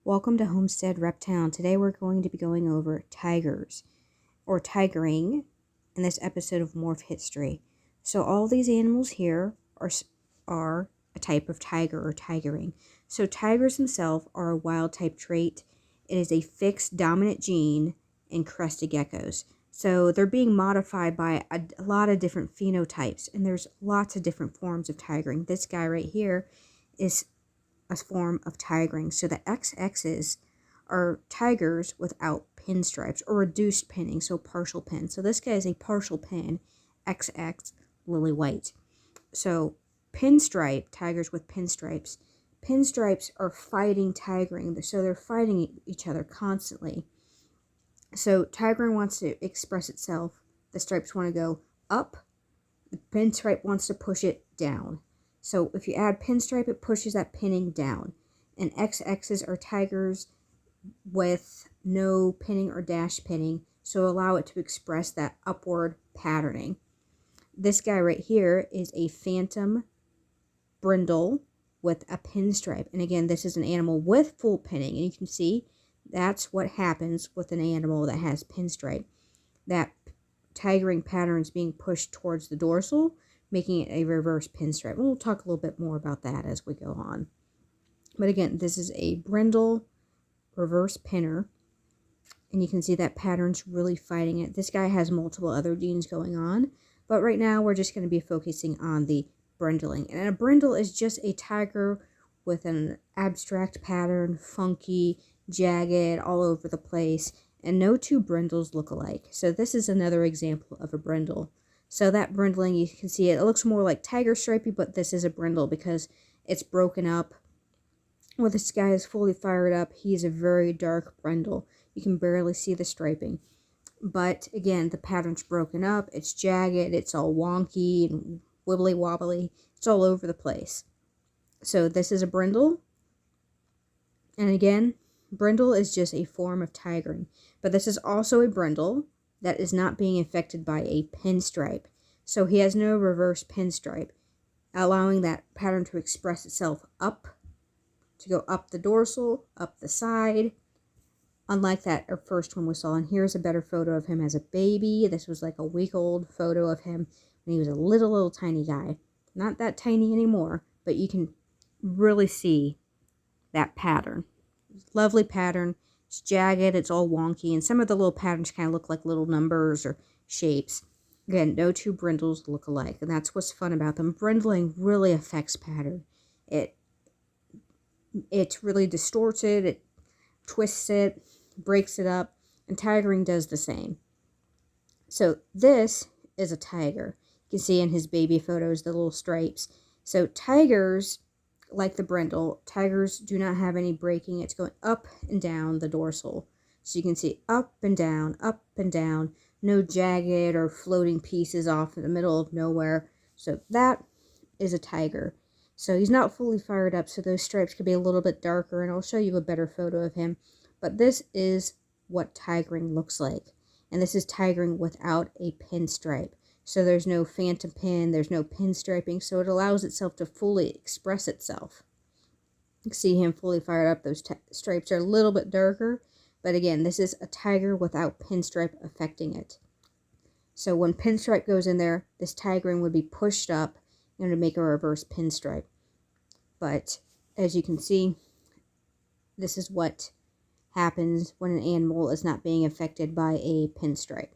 Welcome to Homestead Reptown. Today we're going to be going over tigers, or tigering, in this episode of Morph History. So all these animals here are a type of tiger or tigering. So tigers themselves are a wild type trait. It is a fixed dominant gene in crested geckos. So they're being modified by a lot of different phenotypes, and there's lots of different forms of tigering. This guy right here is a form of tigering. So the XXs are tigers without pinstripes or reduced pinning, so partial pin. So this guy is a partial pin, XX lily white. So pinstripe, tigers with pinstripes. Pinstripes are fighting tigering, so they're fighting each other constantly. So tigering wants to express itself. The stripes want to go up. The pinstripe wants to push it down. So if you add pinstripe, it pushes that pinning down. And XXs are tigers with no pinning or dash pinning, so allow it to express that upward patterning. This guy right here is a phantom brindle with a pinstripe. And again, this is an animal with full pinning. And you can see that's what happens with an animal that has pinstripe. That tigering pattern is being pushed towards the dorsal, making it a reverse pinstripe. And we'll talk a little bit more about that as we go on. But again, this is a brindle reverse pinner, and you can see that pattern's really fighting it. This guy has multiple other genes going on, but right now we're just going to be focusing on the brindling. And a brindle is just a tiger with an abstract pattern, funky, jagged, all over the place, and no two brindles look alike. So this is another example of a brindle. So that brindling, you can see it looks more like tiger stripey, but this is a brindle because it's broken up. When this guy is fully fired up, he's a very dark brindle. You can barely see the striping. But again, the pattern's broken up, it's jagged, it's all wonky and wibbly wobbly. It's all over the place. So this is a brindle. And again, brindle is just a form of tigering. But this is also a brindle that is not being affected by a pinstripe. So he has no reverse pinstripe, allowing that pattern to express itself up, to go up the dorsal, up the side, unlike that first one we saw. And here's a better photo of him as a baby. This was like a week-old photo of him when he was a little tiny guy. Not that tiny anymore, but you can really see that pattern. Lovely pattern. It's jagged, it's all wonky, and some of the little patterns kind of look like little numbers or shapes. Again, no two brindles look alike, and that's what's fun about them. Brindling really affects pattern. It really distorts it, it twists it, breaks it up, and tigering does the same. So this is a tiger. You can see in his baby photos the little stripes. So tigers, like the brindle, tigers do not have any breaking. It's going up and down the dorsal. So you can see up and down, no jagged or floating pieces off in the middle of nowhere. So that is a tiger. So he's not fully fired up, so those stripes could be a little bit darker, and I'll show you a better photo of him. But this is what tigering looks like. And this is tigering without a pinstripe. So there's no phantom pin, there's no pinstriping, so it allows itself to fully express itself. You can see him fully fired up. Those stripes are a little bit darker, but again, this is a tiger without pinstripe affecting it. So when pinstripe goes in there, this tigering would be pushed up and to make a reverse pinstripe. But as you can see, this is what happens when an animal is not being affected by a pinstripe.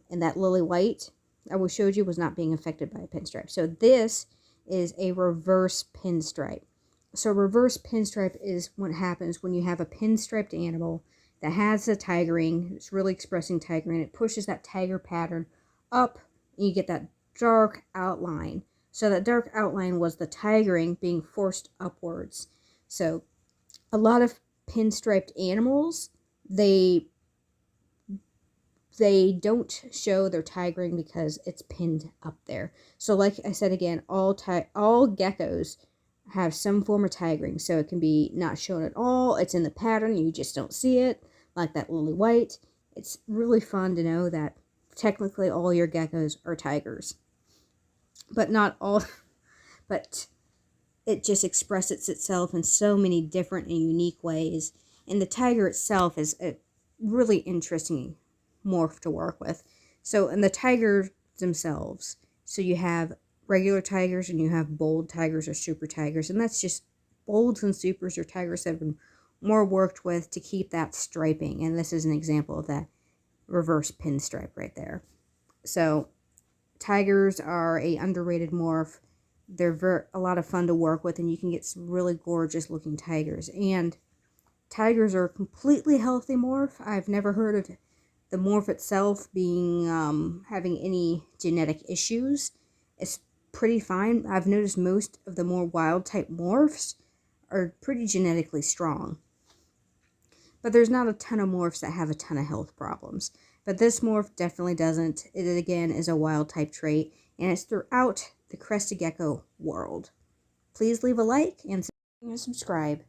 And that lily white I showed you was not being affected by a pinstripe. So this is a reverse pinstripe. So reverse pinstripe is what happens when you have a pinstriped animal that has a tigering. It's really expressing tigering. It pushes that tiger pattern up, and you get that dark outline. So that dark outline was the tigering being forced upwards. So a lot of pinstriped animals, they don't show their tigering because it's pinned up there. So like I said again, all geckos have some form of tigering. So it can be not shown at all. It's in the pattern. You just don't see it, like that lily white. It's really fun to know that technically all your geckos are tigers. But not all. But it just expresses itself in so many different and unique ways. And the tiger itself is a really interesting morph to work with. So, and the tigers themselves, so you have regular tigers and you have bold tigers or super tigers, and that's just bolds and supers or tigers that have been more worked with to keep that striping. And this is an example of that reverse pinstripe right there. So tigers are a underrated morph. They're a lot of fun to work with, and you can get some really gorgeous looking tigers. And tigers are a completely healthy morph. I've never heard of the morph itself being having any genetic issues. It's pretty fine. I've noticed most of the more wild type morphs are pretty genetically strong. But there's not a ton of morphs that have a ton of health problems. But this morph definitely doesn't. It, again, is a wild type trait, and it's throughout the crested gecko world. Please leave a like and subscribe.